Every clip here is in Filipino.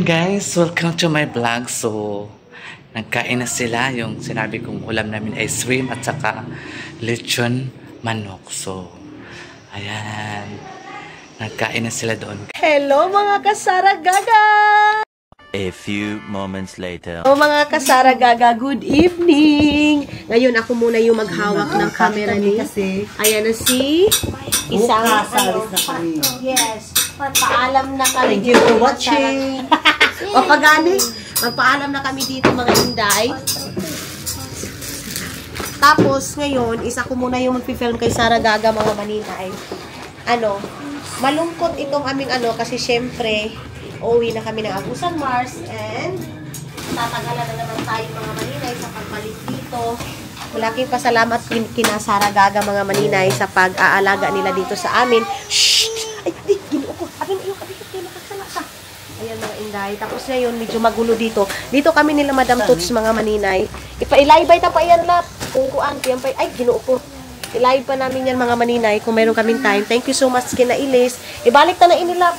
guys, welcome to my vlog. So, nagkain na sila. Yung sinabi kong ulam namin ay shrimp at saka lechon manok. So, ayan. Nagkain na sila doon. Hello mga kasaragaga! A few moments later. Hello mga kasaragaga, good evening! Ngayon ako muna yung maghawak ng camera ni. Ayan na si isang yes. Paalam na kami. Thank you for watching. O pagani, magpaalam na kami dito mga inday. Tapos ngayon, isa ko muna yung magpi-film kay Saragaga mga maninay. Malungkot itong aming kasi syempre, uuwi na kami ng Agusan Mars and tatagalan na naman tayo mga maninay sa pagbalik dito. Malaking pasalamat kina Saragaga mga maninay sa pag-aalaga nila dito sa amin. Shhh! Ay, di, ginuo ko. Abin iyo, abin iyo, makasala ka. Ayan mga inday. Tapos ngayon, medyo magulo dito. Dito kami nila Madam Toots mga maninay. Ipa-ilaybay ta pa yan lap. Kung kuan, ay, ginuo ko. I-live pa namin yan mga maninay kung meron kaming time. Thank you so much kina Ilis. Ibalik ta na inilap.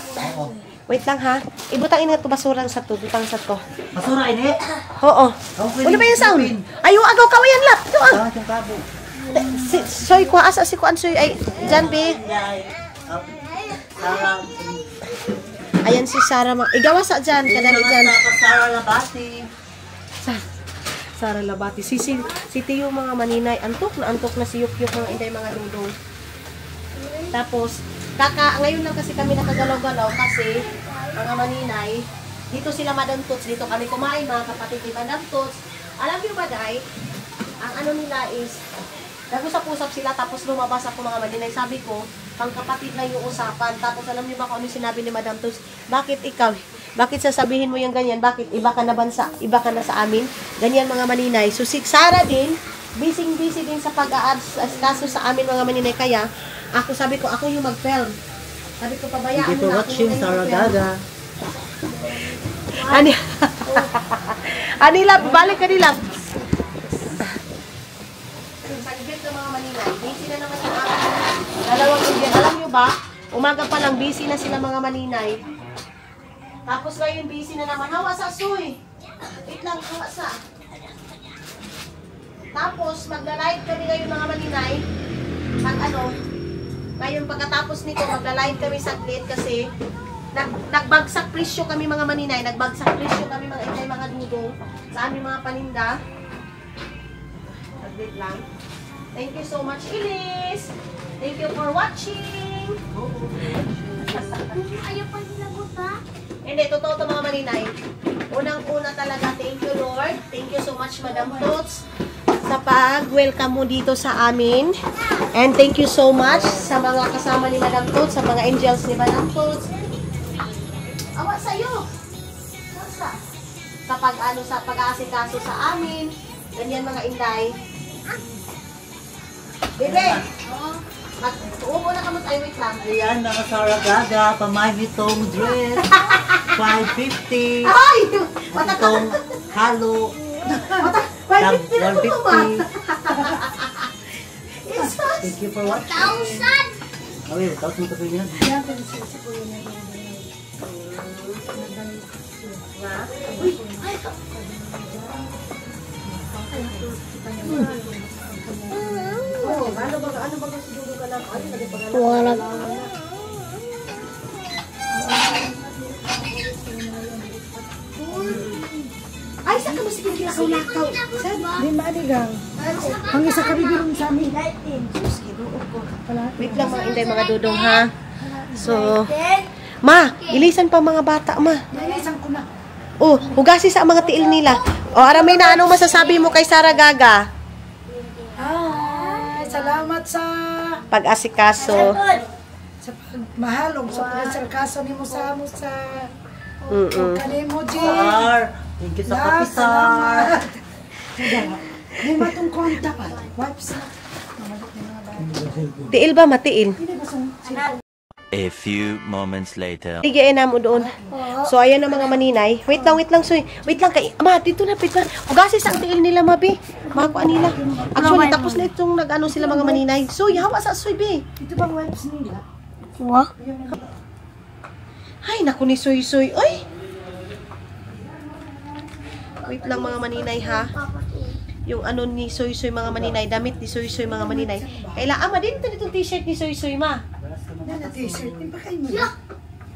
Wait lang ha. Ibutang ina to basuran sa to. Butang sa to. Basura ini? Oo. Ano ba yung sound? Ayo, agaw kawayan lap. Doon. Soy, kuha asa si kuan soy. Ay, dyan be. Ayan si Sarah. Igawa sa dyan. Kadali dyan. Sarah Labati. Sarah Labati. Si Tiyo mga maninay. Antok na si Yukyuk mga inday mga dudong. Tapos, ngayon lang kasi kami nakagalaw-galaw kasi mga maninay, dito sila Madam Toots. Dito kami kumain mga kapatid ni Madam Toots. Alam niyo ba day, ang nila is, nag-usap-usap sila tapos lumabas ako mga maninay. Sabi ko, pang kapatid na yung usapan. Tapos alam niyo ba kung ano sinabi ni Madam Toots? Bakit ikaw? Bakit sasabihin mo yung ganyan? Bakit iba ka na sa amin? Ganyan mga maninay. So si Sarah din, busy din sa pag-aas-kaso sa amin mga maninay. Kaya, sabi ko, ako yung mag-film. Sabi ko, pabayaan mo na ako. Thank you for watching, Saragaga. Anila, balik ka nila. Saglit na mga maninay. Busy na naman yung dalawang Indian. Alam nyo ba, umaga pa lang busy na sila mga maninay. Tapos ngayon busy na naman. Hawa sa suy. Wait lang, hawa sa. Tapos magla-live kami ngayon mga maninay. Ngayon pagkatapos nito magla-live kami saglit kasi nagbagsak presyo kami mga maninay. Nagbagsak presyo kami mga inday mga dudong sa aming mga paninda. Saglit lang. Thank you so much, Ilis. Thank you for watching. Ayaw pa nilagot ha? Hindi, totoo ito mga maninay. Unang-una talaga, thank you Lord. Thank you so much Madam Toots sa pag-welcome mo dito sa amin. And thank you so much sa mga kasama ni Madam Toots, sa mga angels ni Madam Toots. Awa sa'yo. Sa pag-aasikaso sa amin. Ganyan mga inday. Bebe! Uupo na kamo tayo, wait lang. Ayan, mga Saragaga, pamay nitong dress. 550. Ay! Itong halo. 550 na ito ba? Thank you for watching. 1,000! Away, 1,000 ito yan. Ano ba siguro ka lang? Wala. Ay, saan ka mo sige kinakaw-lakaw? Di maaligang. Ang isa kami bilong sa amin. Wait lang mga inday mga dudong ha. So, ma, ilisan pa mga bata ma. Naisan ko na. Oh, hugasi sa mga tiil nila. O, aramay na anong masasabi mo kay Saragaga? Ay, salamat sa Pag-asikaso. pagmahalong sa pag-sarkaso ni mo sa amo sa kanimo, G. Thank you sa kapitan. Di matong kontak. Wipes na. Tiil ba matiil? A few moments later. Sige na mo doon. So ayan na mga maninay. Wait lang, soy. Wait lang kay ama dito na pit pa. Hugasi sa tiil nila mabi. Makuan nila. Actually tapos na itong nag-ano sila mga maninay. So hawa sa soy be. Ito bang wipes nila? Wah? Ay naku ni soy. Oy. Wait lang mga maninay ha. Yung ano ni Soy Soy mga maninay, damit ni Soy Soy mga maninay. Kailangan ama din itong t-shirt ni Soy Soy ma. Yan na t-shirt. Di ba kayo mo?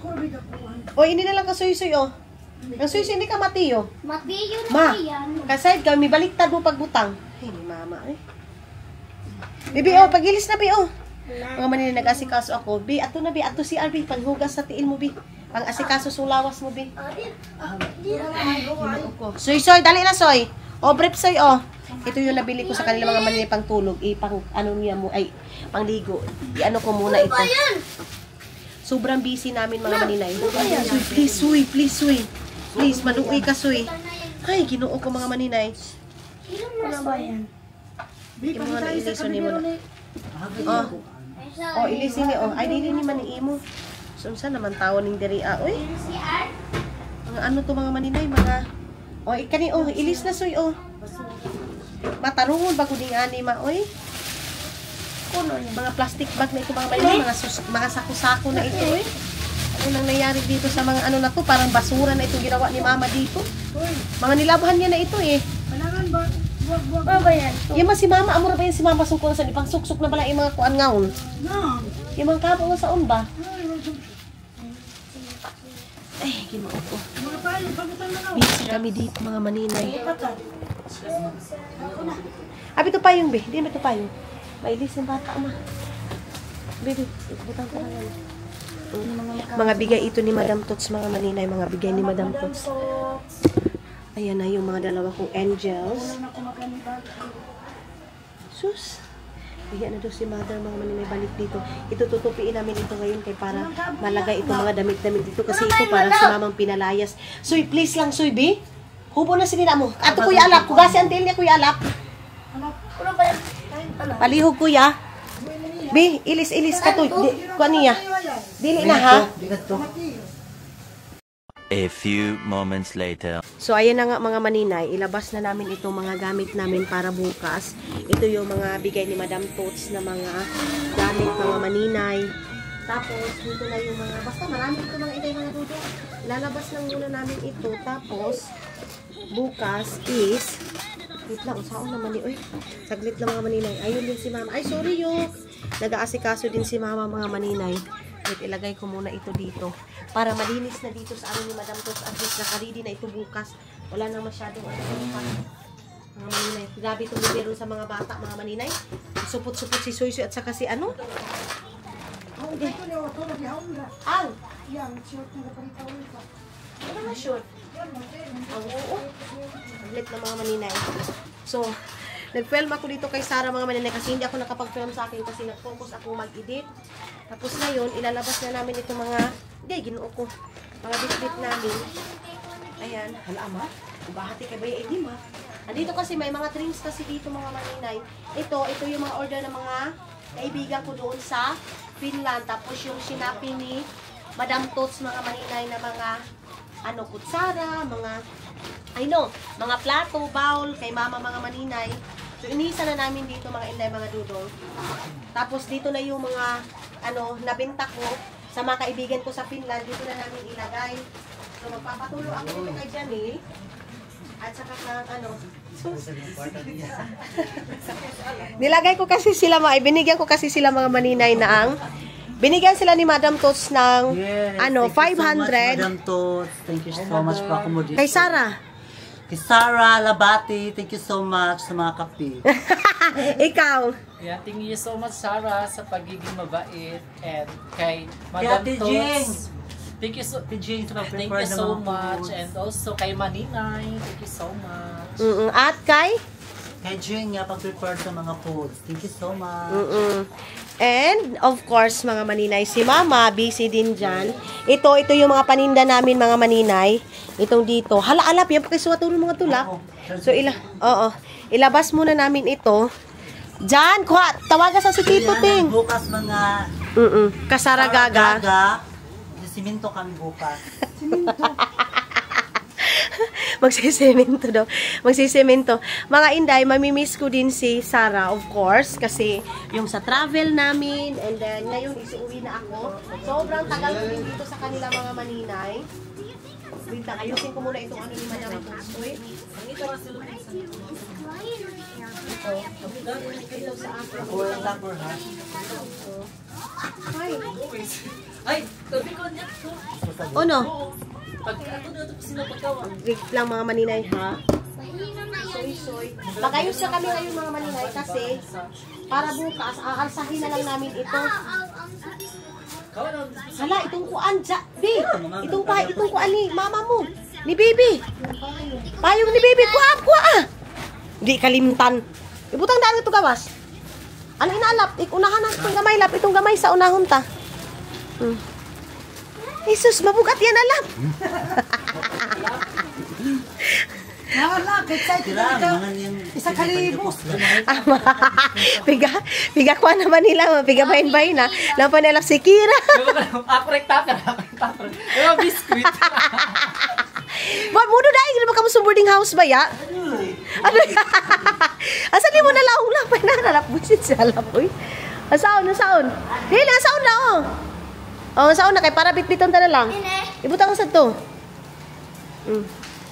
Corby ako. O, hindi na lang ka Soy Soy oh. Ang Soy Soy hindi ka mati oh. Matiyo Ma, na yan. kasayad ka, may baliktad mo pagbutang. Ay, ni mama eh. Bibi oh, pagilis na bi oh. Mga maninay nag-asikaso ako. Bi, ato na bi, ato si Arby, panghugas sa tiil mo bi. Pang asikaso sulawas mo bi. Soy Soy, dali na Soy. O, brief Soy oh. Ito yung nabili ko sa kanila mga maninay pang tulog. Pang ano niya mo, ay, pang ligo. I-ano ko muna ito. Sobrang busy namin mga maninay. Soy, please Soy, please Soy. Please, maduwi ka Soy. Ay, ginoo ko mga maninay. Ano ba yan? Yung mga nailiso ni mo na. Oh. Oh, ilisin ni oh. Ay, dili ni maniimo. So, saan naman tawon ng diri uy. Mga ano to mga maninay, mga oh, ikani oh, ilis na Soy oh. Matarungon bago ding ani ma oy. Kuno mga plastic bag na ito mga maninay, mga sako-sako na ito eh. Ano nang nangyari dito sa mga ano na to, parang basura na itong ginawa ni mama dito. Mga nilabahan niya na ito eh. Kailangan ba? Ano ba yan? Yung mga si mama, amo na ba yung si mama sukon sa ipang suksok na bala yung mga kuan ngaon. No. Yung mga kabo nga sa ba? Ay, ginoo ko. Mga payo, pagutan na ako. Busy kami dito mga maninay. Abi to payong be, di ba to payong? Mailis yung bata ma. Baby, butang ka lang. Mga bigay ito ni Madam Tots mga maninay, mga bigay ni Madam Tots. Ayan na yung mga dalawa kong angels. Sus. Ayan na daw si Mother mga maninay balik dito. Ito tutupiin namin ito ngayon kay para malagay itong mga damit-damit dito kasi ito para si mamang pinalayas. Soy, please lang Soy, B. Hubo na sinila mo. Ato kuya alap. Kugasi ang tail niya kuya alap. Ano ba yan? Palihog kuya. B, ilis-ilis ka to. Kuha niya. Dili na ha. A few moments later. So, ayan na nga mga maninay. Ilabas na namin itong mga gamit namin para bukas. Ito yung mga bigay ni Madam Tots na mga gamit mga maninay. Tapos, dito na yung mga, basta marami ito mga itay mga dudo. Lalabas lang muna namin ito. Tapos, bukas is, wait lang, saan naman ni, uy, saglit lang mga maninay. Ayun din si mama. Ay, sorry yung, nag-aasikaso din si mama mga maninay. Wait, ilagay ko muna ito dito. Para malinis na dito sa ano ni Madam Tots. At least nakaredy na ito bukas. Wala nang masyadong ano pa. Mga maninay. Grabe itong bibiro sa mga bata, mga maninay. Supot-supot si Soy Soy at saka si ano. Ang ito niyo, ito na bihon na. Ang! Yan, short na kapalitaw ito. Ano na short? Ang oo. Ang lit na mga maninay. So, nag-film ako dito kay Sarah mga maninay kasi hindi ako nakapag-film sa akin kasi nag-focus ako mag-edit. Tapos ngayon, ilalabas na namin itong mga, hindi, ginoo ko. Mga bit-bit namin. Ayan, hala ma. Bahati kay Baya Eddie ma. Andito kasi may mga drinks kasi dito mga maninay. Ito yung mga order ng mga kaibigan ko doon sa Finland. Tapos yung sinapi ni Madam Tots mga maninay na mga ano, kutsara, mga mga plato, bowl, kay mama mga maninay. So inisa na namin dito mga inday, mga dudong. Tapos dito na yung mga ano, nabenta ko sa mga kaibigan ko sa Finland, dito na namin ilagay. So magpapatulo ako dito kay Janil. At saka ng ano, nilagay ko kasi sila, binigyan ko kasi sila mga maninay na ang binigyan sila ni Madam Tots ng ano, 500. Madam Tots, thank you so much for accommodation. Kay Sarah. Kay Sarah Labati, thank you so much sa mga kape. Ikaw. Yeah, thank you so much Sarah sa pagiging mabait and kay Madam Ate Tots. Jing. Thank you so Thank much and also kay Maninay. Thank you so much. At kay Kay Jing nga pag-prepare sa mga foods. Thank you so much. And, of course, mga maninay, si Mama, busy din dyan. Ito yung mga paninda namin, mga maninay. Itong dito. Hala-alap, yan pa kayo suwatulong mga tulak. So, ilabas muna namin ito. Dyan, kuha, tawagan sa si Tito Ting. Bukas mga Kasaragaga. Siminto kami bukas. Magsisemento daw. Magsisemento. Mga inday, mamimiss ko din si Sarah, of course, kasi yung sa travel namin, and then ngayon isuuwi na ako. Sobrang tagal ko din dito sa kanila mga maninay. Wait lang, ayusin ko muna itong ano ni Madam Tutoy. Ito sa akin. Ay. Ay, tabi ko niya. Ano? Pag ako na ito sila pagkawa. Wait lang mga maninay ha. Soy. Magayos na kami ngayon mga maninay kasi para bukas, aalsahin na lang namin ito. Hala, itong kuan, Bi. Itong kuan ni mama mo. Ni Bibi. Payong ni Bibi. Kuha. Di kalimtan. Ibutang daan ito gawas. Ano inaalap? Unahan na itong gamay. Lap itong gamay sa unahon ta. Jesus, mabugat yan alap. Wala, excited Tira, ka. mga yung... Isa kalibo. Piga kuha naman nila. Piga bahin-bahin na. Lampa nila si Kira. Akorek tapper. Ewa, biskuit. Ba, mudo dahil gina ba ka mo sa boarding house ba ya? Ano? Asan di mo nalaong lang pa na nalapbusit siya lapoy. Asaon. Dili, asaon na oh. Oh, asaon na kay para bitbiton ta na lang. Ibutang ko sa to.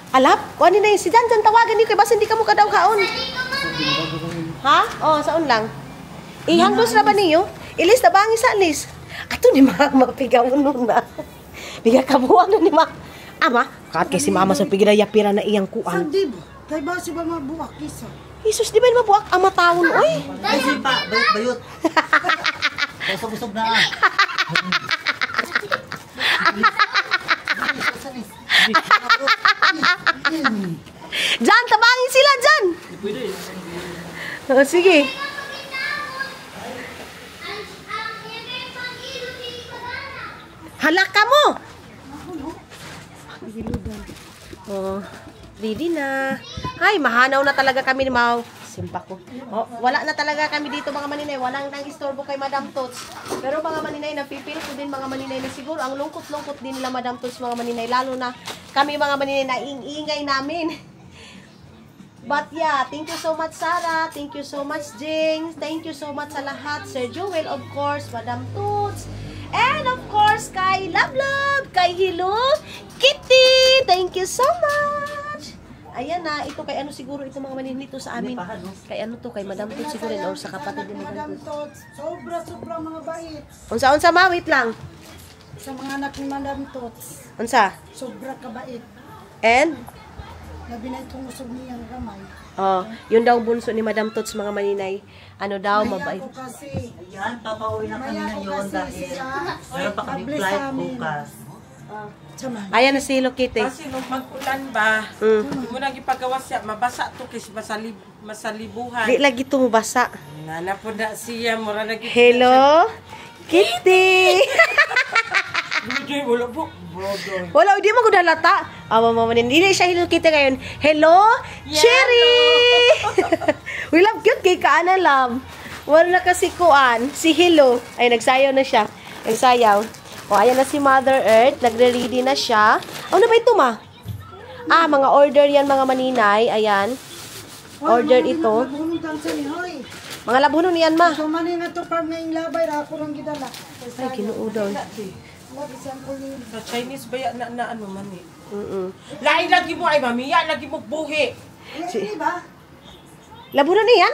Alap, kuha ni na yun. Si Jan tawagan niyo kay basta hindi ka mo kadaw kaon. Ha? Oh, saon lang. Ihangdos na ba niyo? Ilis na bangi sa alis. Ato ni mga magpigaw nun na. Biga kabuan na ni ma. Ama, kahit kay si mama sa pigirayapira na iyang kuan. Sandi ba? Kay ba si ba mabuwak isa? Jesus, di ba yung mabuak ama taon, oy? Kasi pa, bayot. Busog-busog na. Jan, tabangin sila, Jan. Oh, sige. Halaka mo. Oh, ready na. Ay, mahanaw na talaga kami ni Mau. Simpa ko. Oh, wala na talaga kami dito mga maninay. Walang nang istorbo kay Madam Tots. Pero mga maninay, napipil ko din mga maninay na siguro ang lungkot-lungkot din nila Madam Tots mga maninay. Lalo na kami mga maninay na ingay namin. But yeah, thank you so much Sarah. Thank you so much Jing. Thank you so much sa lahat. Sir Joel, of course, Madam Tots. And of course, kay Love, kay Hilo, Kitty. Thank you so much. Ayan na, ito kay ano siguro ito mga manin nito sa amin. Kay ano to, kay Madam Tots siguro or sa kapatid ni Madam Tots. Sobra mga bait. Unsa ma, wait lang. Sa mga anak ni Madam Tots. Unsa? Sobra kabait. And? Labi na itong usog niyang gamay. Oh, yun daw bunso ni Madam Tots mga maninay. Ano daw, mabait. Ako kasi. Ayan, papauwi na kami Maya ko ngayon kasi dahil siya. meron pa kami Pabless flight sa amin. bukas. Sama. Ayan na si Hello Kitty. Kasi nung mag-ulan ba, hindi mo nang ipagawa siya, mabasa to kasi masalibuhan. Di lagi tumubasa. Nana po na siya, mura lagi. Hello Kitty. Budoy, wala po. Budoy. Wala, di mo ko dalata. Mama, hindi siya Hello Kitty ngayon. Hello Cherry. We love cute kay Kaana love. Wala na kasi kuan. Si Hello. Ay, nagsayaw na siya. Nagsayaw. O, ayan na si Mother Earth. Nagre-ready na siya. Ano ba ito, ma? Ah, mga order yan, mga maninay. Ayan. Order ito. Bununtan sa ni hoy. Mga labunon yan, ma. So mani na to par na yung labay ra ako lang gidala. Ay, kinuudol. Lagi sample yun. Sa Chinese ba yan na ano man eh. Lain lagi mo ay mamiya, lagi mo buhi. Hindi ba? Labunon na yan?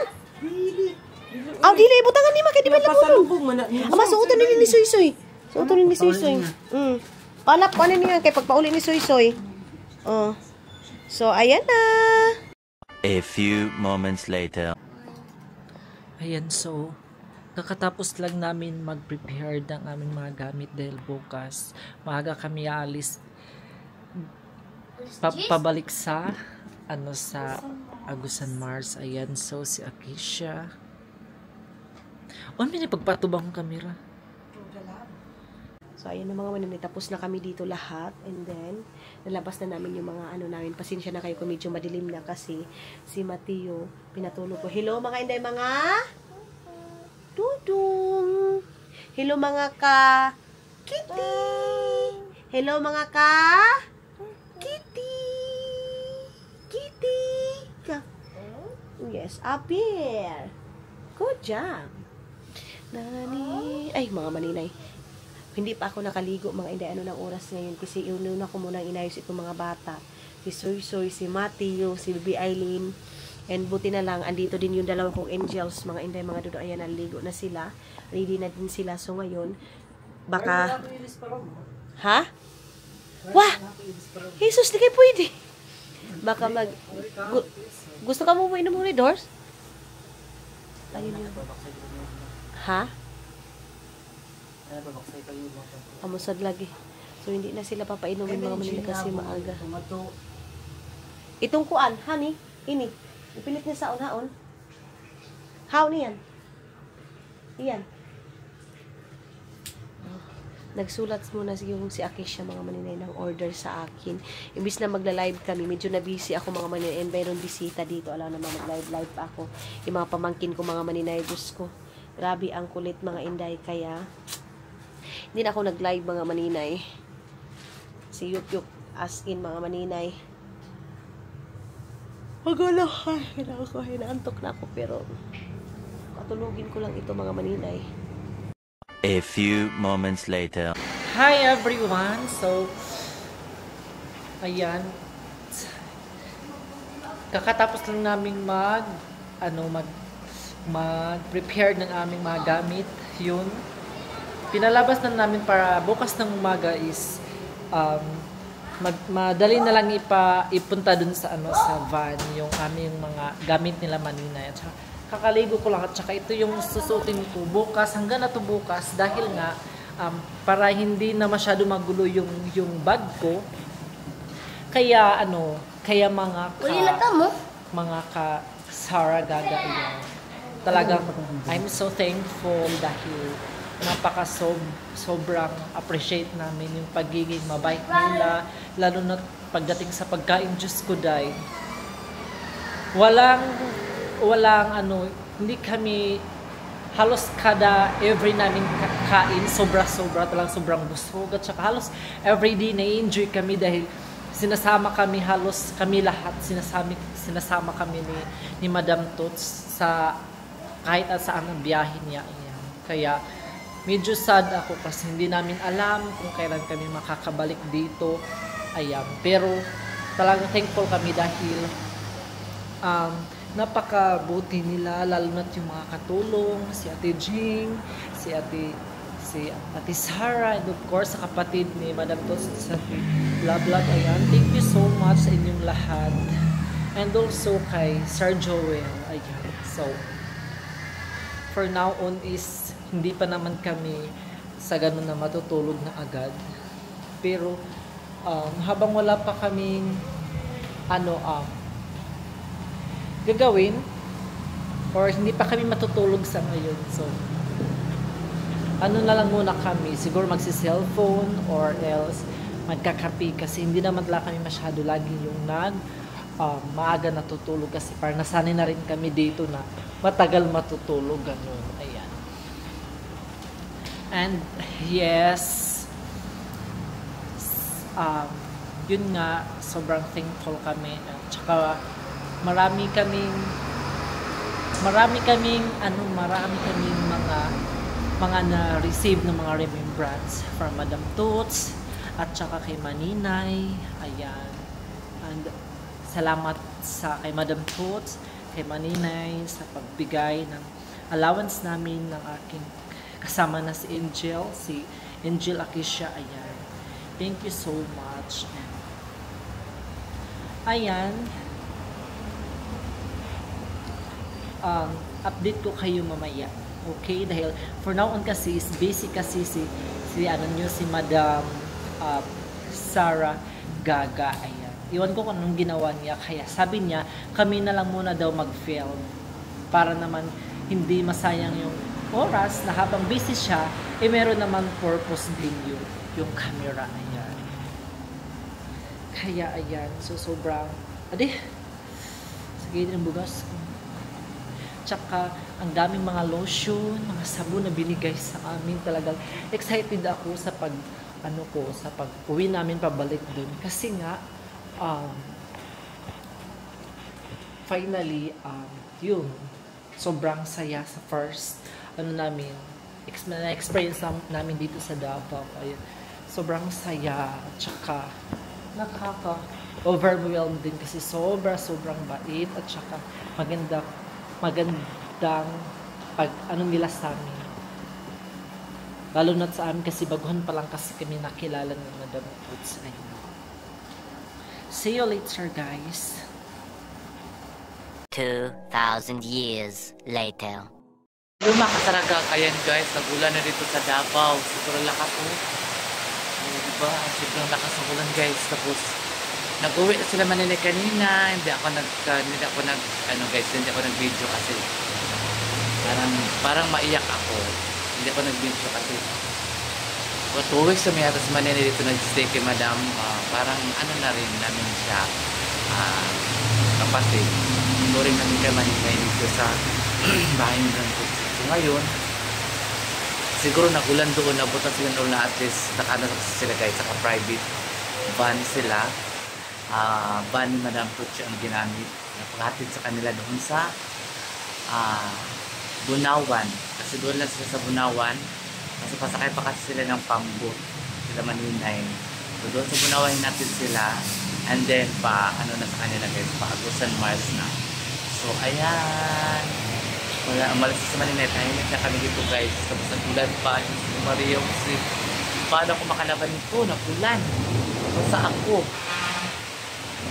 Aw, dili. Butangan ni ma. Kaya di ba labunon? Pasalubong man na. Ama, suotan nila ni Soy Soy. Suotan nila ni Soy Soy. Palap ko na niya kay pagpauli ni Soy Soy. Oh. So, ayan na. A few moments later. Ayan, so, kakatapos lang namin mag-prepare ng aming mga gamit dahil bukas maaga kami aalis pabalik sa sa Agusan Mars. Ayan, so si Akisha. May pagpatubang kamera. So, ayan na mga maninay. Tapos na kami dito lahat. And then, nalabas na namin yung mga ano namin. Pasensya na kayo kung medyo madilim na kasi si Mateo pinatulog ko. Hello mga inday mga Dudong. Hello mga ka Kitty. Hello mga ka Kitty. Kitty. Yes, up here. Good job. Nani. Ay, mga maninay. Hindi pa ako nakaligo mga inday, ano ng oras ngayon kasi inuna ko muna inayos itong mga bata. Si Soy Soy, si Matthew, si Baby Eileen. And buti na lang, andito din yung dalawa kong angels, mga inday, mga dudo. Ayan, naligo na sila. Ready na din sila. So ngayon, baka... Ha? Wah! Jesus, di kayo pwede. Baka gusto ka mo inom muna doors? Ayun yun. Ha? Amusad lagi. So, hindi na sila papainumin mga Manila kasi maaga. Itong kuan, honey, ini. Ipilit niya sa haon. Haon niyan. Iyan. Nagsulat muna yung si Akisha mga Maninay ng order sa akin. Imbis na magla-live kami, medyo na busy ako mga Maninay and mayroon bisita dito. Alam naman mag-live pa ako. Yung mga pamangkin ko mga Maninay, Diyos ko. Grabe ang kulit mga inday kaya hindi na ako nag-live mga Maninay. Si Yuk as in mga Maninay. Magala ka. Hinaantok na ako pero patulugin ko lang ito mga Maninay. A few moments later. Hi everyone! So, ayan. Kakatapos lang namin mag-prepare ng aming mga gamit. Yun. Pinalabas na namin para bukas ng umaga is madali na lang ipunta dun sa sa van yung aming mga gamit nila Maninay. At kakaligo ko lang at saka ito yung susutin ko bukas hanggang na to bukas dahil nga para hindi na masyado magulo yung bag ko. Kaya kaya mga ka Sara Gaga yan. Talagang I'm so thankful dahil sobrang appreciate namin yung pagiging mabait nila, lalo na pagdating sa pagkain. Diyos ko dahil walang hindi kami halos kada every namin kain sobra talagang sobrang busog at saka halos everyday na-enjoy kami dahil sinasama kami halos kami lahat sinasama kami ni Madam Toots sa kahit saan ang biyahe niya. Ayan. Kaya medyo sad ako kasi hindi namin alam kung kailan kami makakabalik dito. Ayan. Pero talagang thankful kami dahil napakabuti nila, lalo na yung mga katulong, si Ate Jing, si Ate Sara, and of course, sa kapatid ni Madam Tos, sa Blah Blah. Ayan, thank you so much sa inyong lahat. And also kay Sir Joel. Ayan, so, for now on is, hindi pa naman kami sa ganun na matutulog na agad. Pero, habang wala pa kaming, gagawin or hindi pa kami matutulog sa ngayon. So, na lang muna kami. Siguro magsi-cellphone or else magkakape kasi hindi naman lang kami masyado lagi yung maaga natutulog kasi parang nasanay na rin kami dito na matagal matutulog. Ganun. Ayan. And yes, yun nga, sobrang thankful kami. At saka, marami kaming mga na-receive ng mga remembrance from Madam Toots at saka kay Maninay. Ayan. And salamat kay Madam Toots, kay Maninay sa pagbigay ng allowance namin ng aking kasama na si Angel Akisha. Ayan. Thank you so much. Ayan. Update ko kayo mamaya. Okay? Dahil for now on kasi is busy kasi si Madam Sara Gaga. Ayan. Iwan ko kung anong ginawa niya. Kaya sabi niya, kami na lang muna daw mag-film para naman hindi masayang yung oras na habang busy siya, meron naman purpose din yung camera. Ayan. Kaya ayan. So sobrang sige din ang bugas ko. Tsaka, ang daming mga lotion, mga sabon na binigay sa amin. Talagang excited ako sa pag-uwi namin pabalik dun. Kasi nga, finally, yun, sobrang saya sa first, na-experience namin dito sa Davao. Ayun. Sobrang saya, tsaka nakaka-overwhelmed din kasi sobrang bait at tsaka magandang pag ano nila sa amin. Lalo na sa amin kasi baguhan pa lang kasi kami nakilala ng Madam Toots. Ayun. See you later, guys. 2,000 years later. Lumakas talaga kayan guys, nagulan na dito sa Davao. Siguro lakas po. Diba? Siguro lakas ng ulan guys. Tapos, nag-uwi na sila Manila kanina. Hindi ako nag-video kasi parang maiyak ako. Hindi ako nag-video kasi 2 weeks kami yata sa Manila dito nag-stay kay Madam. Parang ano na rin namin siya kapatid. Ito rin namin kay Manila dito sa bahay ng Brandon. So ngayon, siguro nagulan doon, nabutan sila noon na at least nakaano sila guys, saka private van sila. Van ni Madam Tucci ang ginamit. Napaghatid sa kanila doon sa Bunawan. Kasi doon lang sila sa Bunawan. Kasi pasakay pa kasi sila ng pambot. Sila Maninay. So doon sa Bunawan natin sila. And then ano na sa kanila guys, Agusan Mars na. So ayan. Wala, umalis sa Maninay. Tahimik na kami dito guys. Tapos nagulan pa. Si Maria Jose. Paano ako makalaban nito? Nagulan. Basta ako.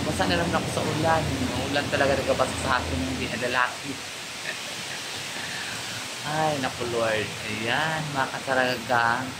Basta na naman ako sa ulan. Ang ulan talaga nagabasa sa akin. Hindi na lalaki. Ay, naku Lord. Ayan, mga kasaragang.